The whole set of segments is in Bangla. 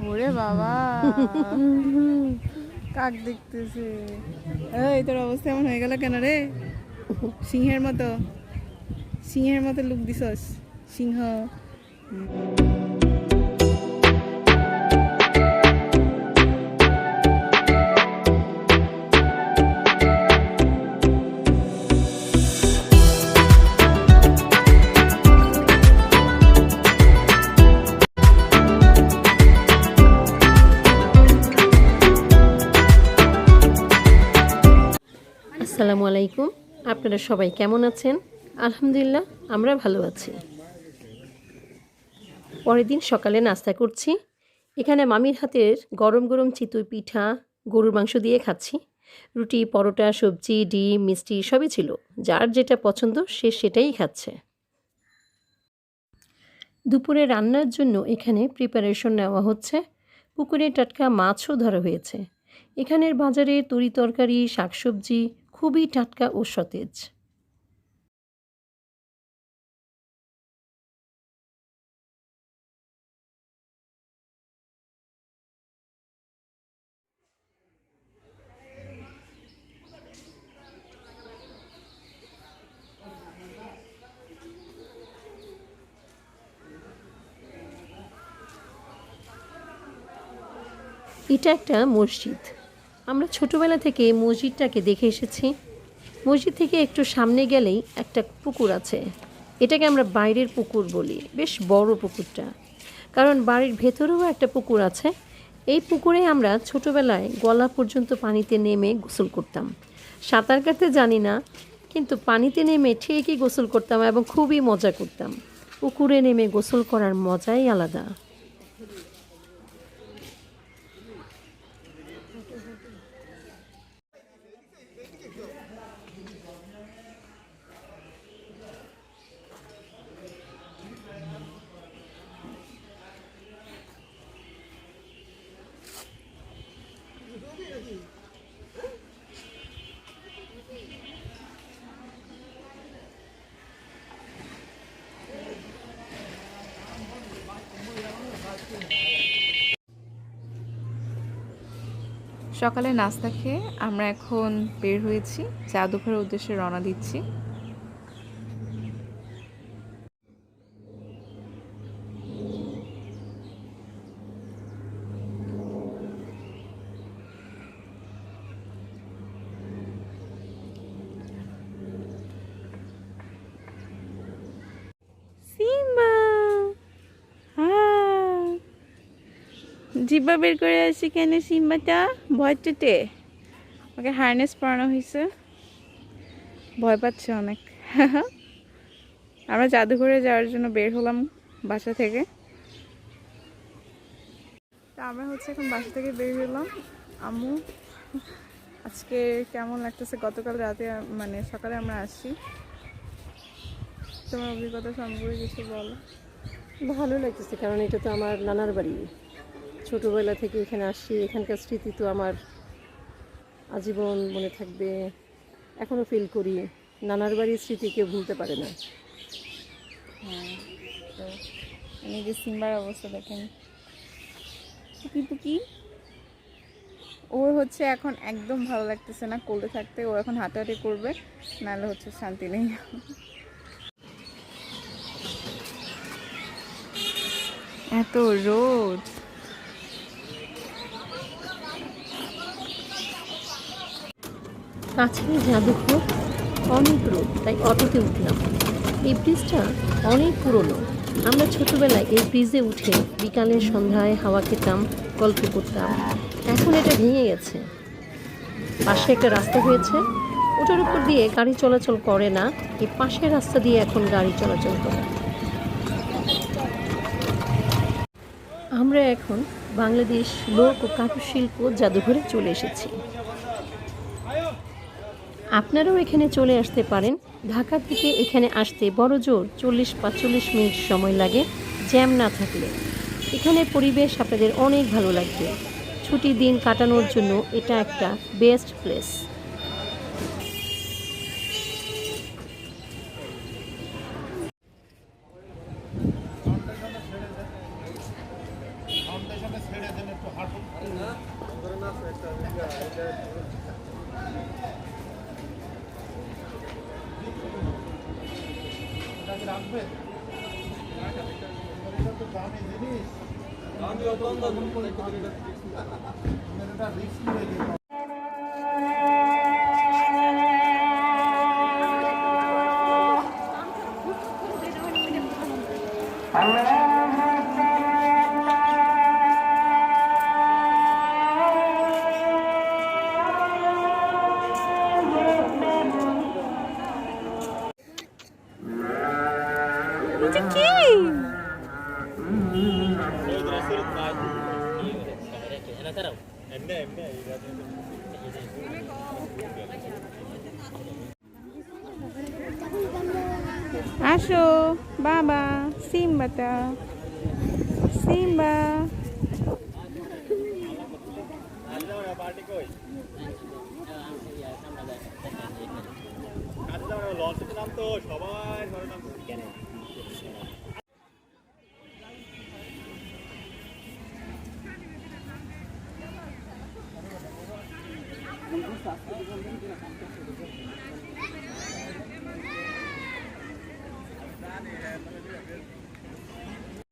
ওরে বাবা কাক দেখতেছে। এই তোর অবস্থা এমন হয়ে গেল কেন রে? সিংহের মতো, সিংহের মতো লুক দিছস, সিংহ। আসসালামু আলাইকুম, আপনারা সবাই কেমন আছেন? আলহামদুলিল্লাহ, আমরা ভালো আছি। পরের দিন সকালে নাস্তা করছি। এখানে মামির হাতের গরম গরম চিতই পিঠা, গরুর মাংস দিয়ে খাচ্ছি। রুটি, পরোটা, সবজি, ডিম, মিষ্টি সবই ছিল। যার যেটা পছন্দ সে সেটাই খাচ্ছে। দুপুরে রান্নার জন্য এখানে প্রিপারেশন নেওয়া হচ্ছে। পুকুরে টাটকা মাছও ধরা হয়েছে। এখানের বাজারে তরিতরকারি, শাকসবজি খুবই টাটকা ও সতেজ। এটা একটা মসজিদ। আমরা ছোটোবেলা থেকে মসজিদটাকে দেখে এসেছি। মসজিদ থেকে একটু সামনে গেলেই একটা পুকুর আছে। এটাকে আমরা বাইরের পুকুর বলি, বেশ বড় পুকুরটা। কারণ বাড়ির ভেতরেও একটা পুকুর আছে। এই পুকুরে আমরা ছোটোবেলায় গলা পর্যন্ত পানিতে নেমে গোসল করতাম। সাঁতার কাটতে জানি না, কিন্তু পানিতে নেমে ঠিকই গোসল করতাম এবং খুবই মজা করতাম। পুকুরে নেমে গোসল করার মজাই আলাদা। সকালে নাস্তা খেয়ে আমরা এখন বের হয়েছি, জাদুঘরের উদ্দেশ্যে রওনা দিচ্ছি। সিম্বা, জিব্বা বের করে আসি কেন? সিম্বাটা ভয় পেটে, ওকে হারনেস পরানো হয়েছে, ভয় পাচ্ছে অনেক। আমরা জাদুঘরে যাওয়ার জন্য বের হলাম বাসা থেকে। তা আমরা এখন বাসা থেকে বের হলাম। আম্মু আজকে কেমন লাগতেছে? গতকাল রাতে মানে সকালে আমরা আসি, তোমার অভিজ্ঞতা সম্পর্কে কিছু বলো। ভালো লাগতেছে, কারণ এটা তো আমার নানার বাড়ি। ছোটোবেলা থেকে এখানে আসি, এখানকার স্মৃতি তো আমার আজীবন মনে থাকবে। এখনও ফিল করি, নানার বাড়ির স্মৃতি কেউ ভুলতে পারে না। হ্যাঁ, তো এই যে সিম্বার অবস্থা দেখেন, কিন্তু কি ওর এখন একদম ভালো লাগতেছে না কোলে থাকতে। ও এখন হাঁটাহাঁটি করবে, নাহলে শান্তি নেই। এত রোদ। কাছেই জাদুঘর, অনেক রোদ, তাই অটোতে উঠলাম। এই ব্রিজটা অনেক পুরনো। আমরা ছোটোবেলায় এই ব্রিজে উঠে বিকালের সন্ধ্যায় হাওয়া খেতাম, গল্প করতাম। এখন এটা ভেঙে গেছে। পাশে একটা রাস্তা হয়েছে, ওটার উপর দিয়ে গাড়ি চলাচল করে না। এই পাশের রাস্তা দিয়ে এখন গাড়ি চলাচল করে। আমরা এখন বাংলাদেশ লোক ও কারুশিল্প জাদুঘরে চলে এসেছি। আপনারাও এখানে চলে আসতে পারেন। ঢাকা থেকে এখানে আসতে বড়জোর 40-45 মিনিট সময় লাগে, জ্যাম না থাকলে। এখানে পরিবেশ আপনাদের অনেক ভালো লাগবে। ছুটির দিন কাটানোর জন্য এটা একটা বেস্ট প্লেস। এটা কি? আসো বাবা, সিম্বাটা, সিম্বা।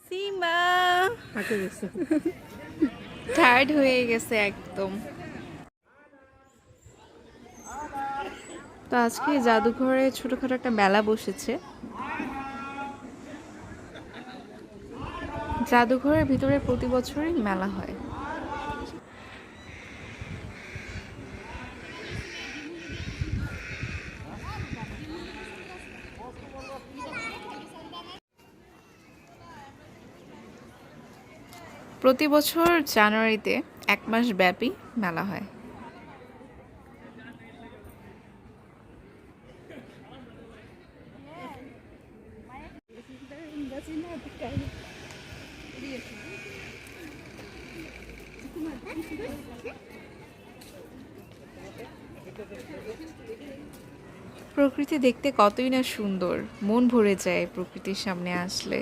সিম্বা টায়ার্ড হয়ে গেছে একদম। তো আজকে জাদুঘরে ছোটখাটো একটা মেলা বসেছে। জাদুঘরের ভিতরে প্রতি বছরই মেলা হয়। প্রতি বছর জানুয়ারিতে 1 মাস ব্যাপী মেলা হয়। প্রকৃতি দেখতে কতই না সুন্দর, মন ভরে যায় প্রকৃতির সামনে আসলে।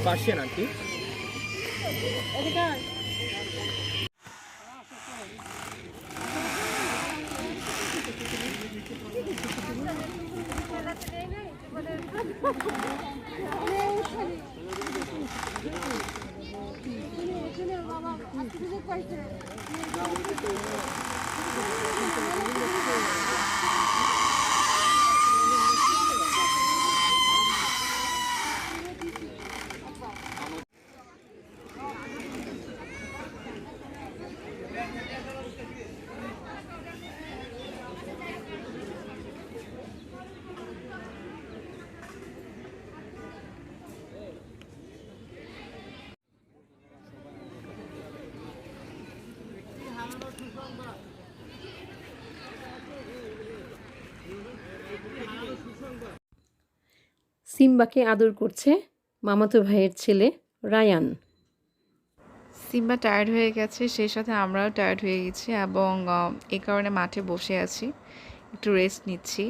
পার্সিয়ান আন্টি সিম্বাকে আদর করছে মামাতো ভাইয়ের ছেলে রায়ান। সিম্বা টায়ার্ড হয়ে গেছে, সেই সাথে আমরাও টায়ার্ড হয়ে গেছি এবং এই কারণে মাঠে বসে আছি, একটু রেস্ট নিচ্ছি।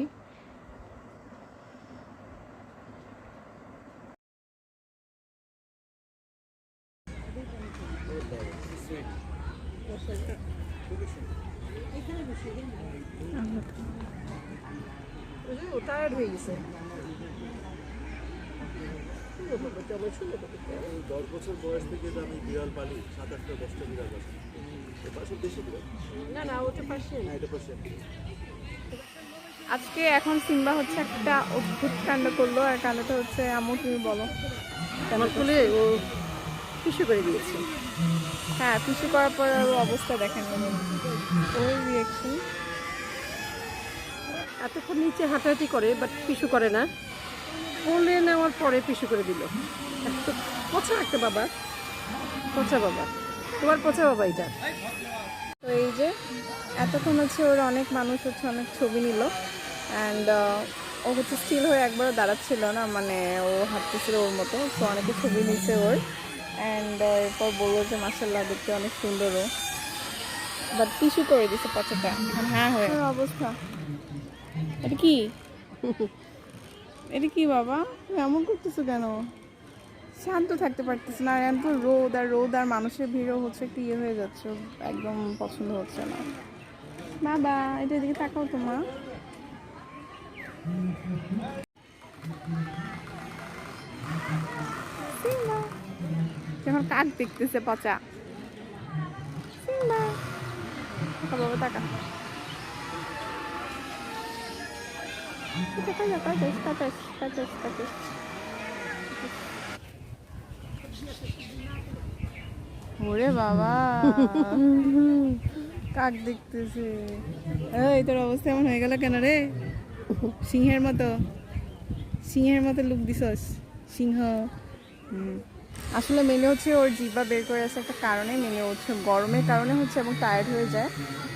টায়ার্ড হয়ে গেছে। 10 বছর বয়স থেকে আমি বিড়াল পালি, 7-8টা 10টা বিড়াল পালি। পাশে দেশি বিড়াল না না ওটা পাশে না, এটা পাশে আজকে এখন সিম্বা হচ্ছে একটা অদ্ভুত কাণ্ড করলো, আর কাণ্ডটা হচ্ছে, আম্মু তুমি বলো। আমার কোলে ও পিছু করে দিয়েছে। হ্যাঁ, পিছু করার পর আরও অবস্থা দেখেন ওর রিয়েকশন। এতক্ষণ নিচে হাঁটাহাঁটি করে বাট পিছু করে না, কোলে নেওয়ার পরে পিছু করে দিল। এত পচা একটা বাবা, পচা বাবা, তোমার পচা বাবা এটা। তো এই যে এতক্ষণ হচ্ছে ওর অনেক মানুষ হচ্ছে অনেক ছবি নিল, অ্যান্ড ও হচ্ছে স্টিল হয়ে একবারও দাঁড়াচ্ছিল না, মানে ও হাঁটতেছিল ওর মতো। তো অনেকে ছবি নিচ্ছে ওর, অ্যান্ড এরপর বললো যে মাসাল্লাহ দেখতে অনেক সুন্দর ও, বাট টিস্যু করে দিছে পচাটা। হ্যাঁ হয়ে অবস্থা। এটা কি, এটা কি বাবা, তুমি এমন করতেছো কেন? শান্ত থাকতে পারতেছে না, আর এত রোদ আর রোদ আর মানুষের ভিড়ও হচ্ছে, একটু ইয়ে হয়ে যাচ্ছে, একদম পছন্দ হচ্ছে না। বাবা এটা এদিকে তাকাও তোমা। সিম্বা যখন কাক দেখতেছে পচা। সিম্বা বাবা তাকা। ওরে বাবা কাক দেখতেছে। এই তোর অবস্থা এমন হয়ে গেল কেন রে? সিংহের মতো, সিংহের মতো লুক দিছস, সিংহ। আসলে মেনে হচ্ছে ওর জিহ্বা বের করে আসে একটা কারণে, মেনে হচ্ছে গরমের কারণে হচ্ছে এবং টায়ার্ড হয়ে যায়,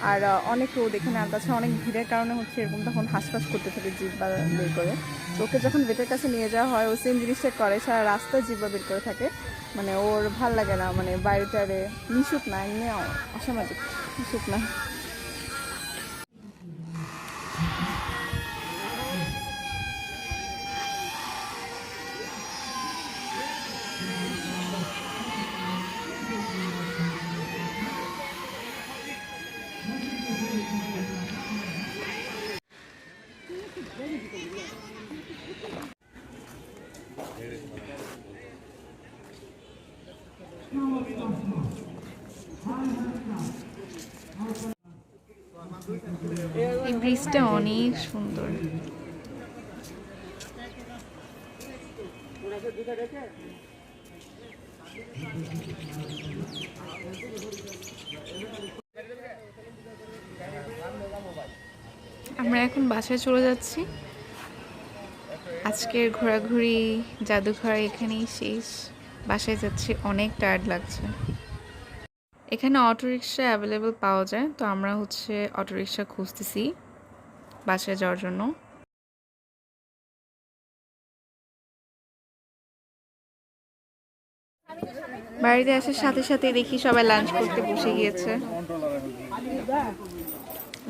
আর অনেক রোদ এখানে, আর তাছাড়া অনেক ভিড়ের কারণে হচ্ছে এরকম তখন হাঁসফাঁস করতে থাকে জিহ্বা বের করে। তো ওকে যখন ভেটের কাছে নিয়ে যাওয়া হয় ও সেম জিনিসটা করে, সারা রাস্তায় জিহ্বা বের করে থাকে। মানে ওর ভাল লাগে না, মানে বাইরেটারে মিশুক না, এমনি অসামাজিক, মিশুক না। এই ব্রিজটা অনেক সুন্দর। আমরা এখন বাসায় চলে যাচ্ছি। আজকের ঘোরাঘুরি জাদুঘর এখানেই শেষ। বাসায় যাচ্ছি, অনেক টায়ার্ড লাগছে। এখানে অটোরিকশা অ্যাভেলেবল পাওয়া যায়, তো আমরা হচ্ছে অটোরিকশা খুঁজতেছি বাসায় যাওয়ার জন্য। বাড়িতে আসার সাথে সাথে দেখি সবাই লাঞ্চ করতে বসে গিয়েছে।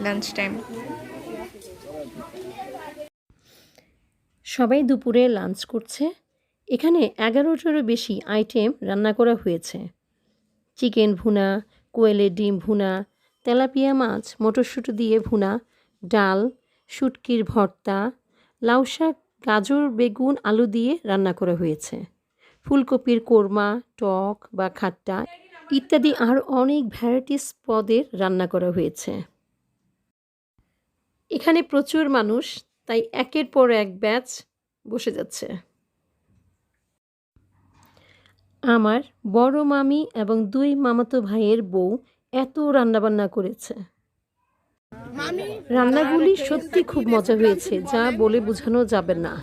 Lunch time. সবাই দুপুরে লাঞ্চ করছে। এখানে 11টারও বেশি আইটেম রান্না করা হয়েছে। চিকেন ভুনা, কোয়েলের ডিম ভুনা, তেলাপিয়া মাছ মটরশুঁটি দিয়ে ভুনা, ডাল, শুটকির ভর্তা, লাউ শাক, গাজর, বেগুন, আলু দিয়ে রান্না করা হয়েছে। ফুলকপির কোরমা, টক বা খাট্টা ইত্যাদি আর অনেক ভ্যারাইটিস পদের রান্না করা হয়েছে। এখানে প্রচুর মানুষ, তাই একের পর এক ব্যাচ বসে যাচ্ছে। আমার বড় মামি এবং 2 মামাতো ভাইয়ের বউ এত রান্নাবান্না করেছে। রান্নাগুলি সত্যি খুব মজা হয়েছে, যা বলে বোঝানো যাবে না।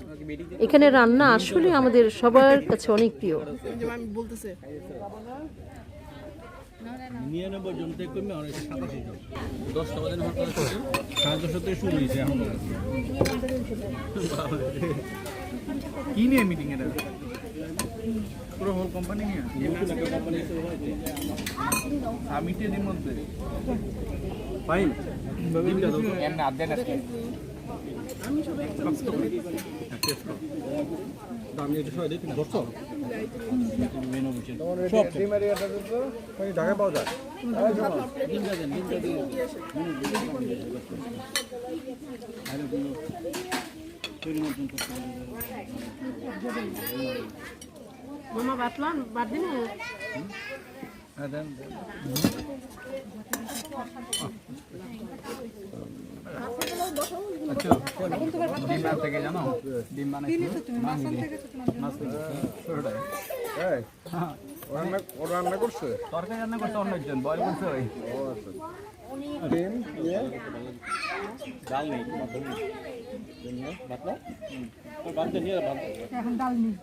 এখানে রান্না আসলে আমাদের সবার কাছে অনেক প্রিয়। কি নিয়ে মিটিং এটা? পুরো হোল কোম্পানি নিয়ে সামিটের মধ্যে ফাইন এমনি আদেন আছে। আমি এটা সবাই দেখি না দর্শক মেনু বুঝে সব ডিমারিয়াটা তো মানে ঢাকা পাওয়া যায়। দিন যাবেন দিন যাবেন মামা বাতলান বাদ দিন। আচ্ছা ডিম থেকে জানো ডিম মানে রান্না করছে, তরকারি রান্না করছে অন্যজন, বয় করছে ওই ডিম ডাল নেই এখন ডাল নেই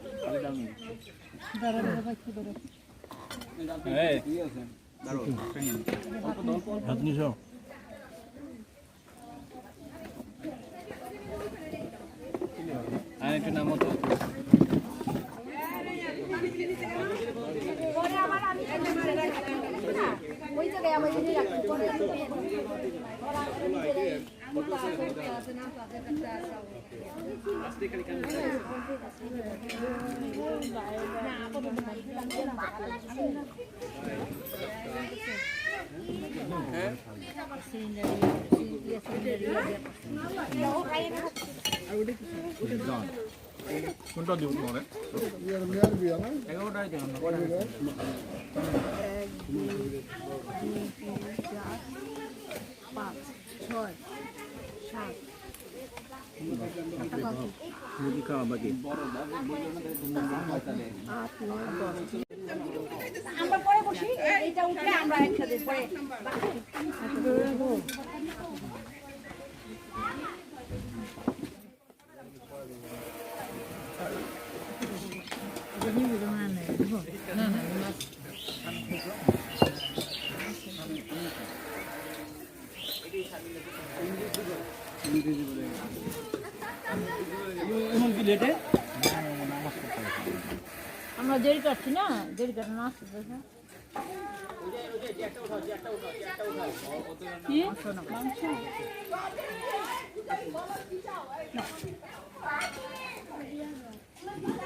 কোনটা দিব তোমারে এগারোটাই দেন মুদি খাওয়া বাকি আমরা পরে বসি এইটা উঠলে আমরা একসাথে পরে এখন কি লেটে আমরা দেরি করছি না দেরি করে না আসতে কি মাংস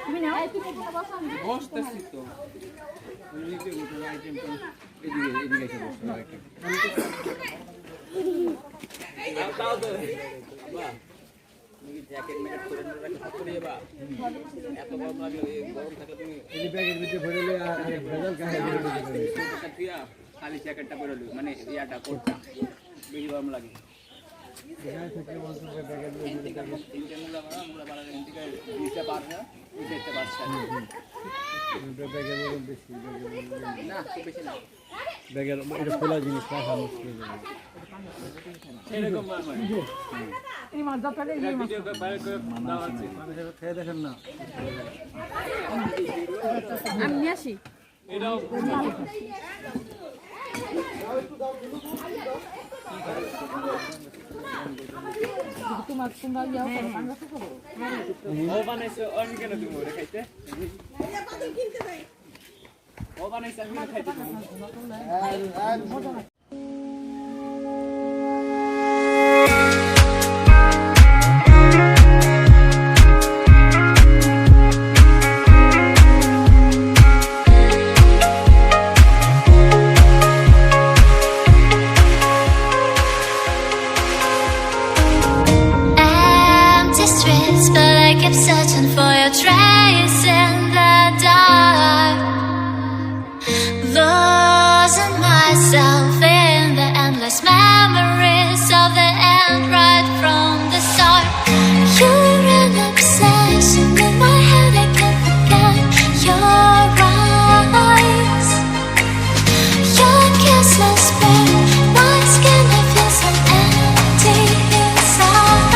তুমি না বসতেছি তো এদিকে উঠে আইটেম তো এদিকে এদিকে এসে বসতে আইটেম দাও তো বাহ তুমি জ্যাকেট ম্যাকেট করে রাখতে পড়িয়ে বা এত গরম লাগলে গরম থাকলে তুমি এই ব্যাগের ভিতরে ভরে লই আর ভেজাল কাহে ভরে লই তুইয়া খালি জ্যাকেটটা পরে লই মানে ইয়াটা কোটটা বেশি গরম লাগে এখানে থেকে বলতে ব্যাগের ভিতরে তিনটা মুলা মারা মুলা মারা এদিকে দুইটা পার না দুইটা বাচ্চা ব্যাগের মধ্যে বেশি না খুব বেশি না ব্যাগের এটা খোলা জিনিস রাখা মুশকিল এরকম মানে এই মজা করে এই ভিডিও বাইরে করে দাও আছে খেয়ে দেখেন না আমি নিয়ে আসি এটাও তোমার তোমরা যাও করো বাংলা করো ও বানাইছে অন কেন তুমি ওরে খাইতে ও বানাইছে আমি খাইতে Empty streets, but I kept searching for your trace in the dark. Losing myself in the endless memories of the end right from the start. You're an obsession in my head, I can't forget your eyes. Your kisses burn my skin, I feel so empty inside.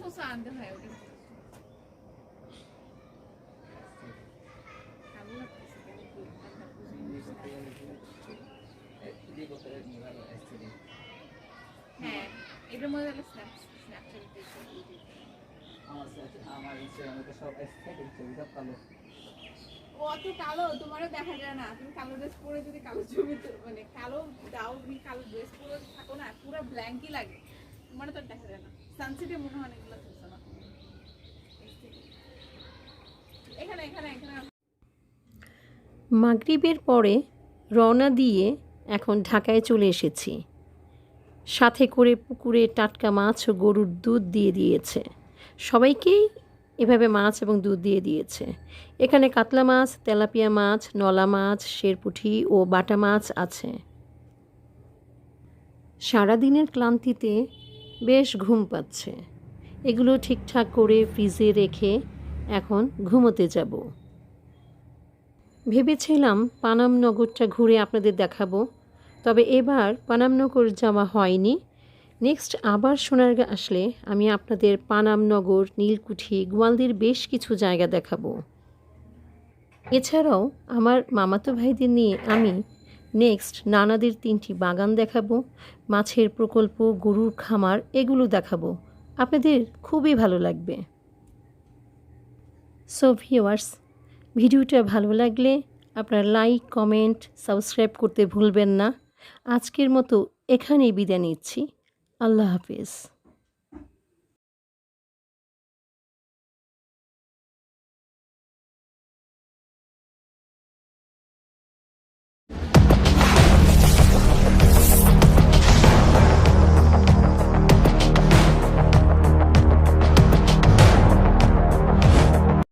Sauce আনতে হয় ওটা ভালো লাগতেছে কেন কি ঠান্ডা হ্যাঁ এটার মধ্যে হলো স্ন্যাপচ্যাট আমার ইনস্টাগ্রামে তো সব অ্যাস্থেটিক ছবি সব কালো। অত কালো তোমারও দেখা যায় না, তুমি কালো ড্রেস পরে যদি কালো ছবি মানে কালো দাও, তুমি কালো ড্রেস পরে থাকো না, পুরো ব্ল্যাঙ্কই লাগে, তোমার তো দেখা যায় না। সানসেটে মনে হয় এগুলো চলছে না। এখানে এখানে এখানে মাগরিবের পরে রওনা দিয়ে এখন ঢাকায় চলে এসেছি। সাথে করে পুকুরে টাটকা মাছ ও গরুর দুধ দিয়ে দিয়েছে। সবাইকেই এভাবে মাছ এবং দুধ দিয়ে দিয়েছে। এখানে কাতলা মাছ, তেলাপিয়া মাছ, নলা মাছ, শেরপুঁটি ও বাটা মাছ আছে। সারাদিনের ক্লান্তিতে বেশ ঘুম পাচ্ছে। এগুলো ঠিকঠাক করে ফ্রিজে রেখে এখন ঘুমোতে যাব। ভেবেছিলাম পানাম নগরটা ঘুরে আপনাদের দেখাবো, তবে এবার পানাম নগর যাওয়া হয়নি। নেক্সট আবার সোনারগাঁ আসলে আমি আপনাদের পানাম নগর, নীলকুঠি, গোয়ালদির বেশ কিছু জায়গা দেখাবো। এছাড়াও আমার মামাতো ভাইদের নিয়ে আমি নেক্সট নানাদের 3টি বাগান দেখাবো, মাছের প্রকল্প, গরুর খামার, এগুলো দেখাবো। আপনাদের খুবই ভালো লাগবে। সো ভিউয়ার্স, ভিডিওটা ভালো লাগলে আপনারা লাইক, কমেন্ট, সাবস্ক্রাইব করতে ভুলবেন না। আজকের মতো এখানেই বিদায় নিচ্ছি। আল্লাহ হাফিজ।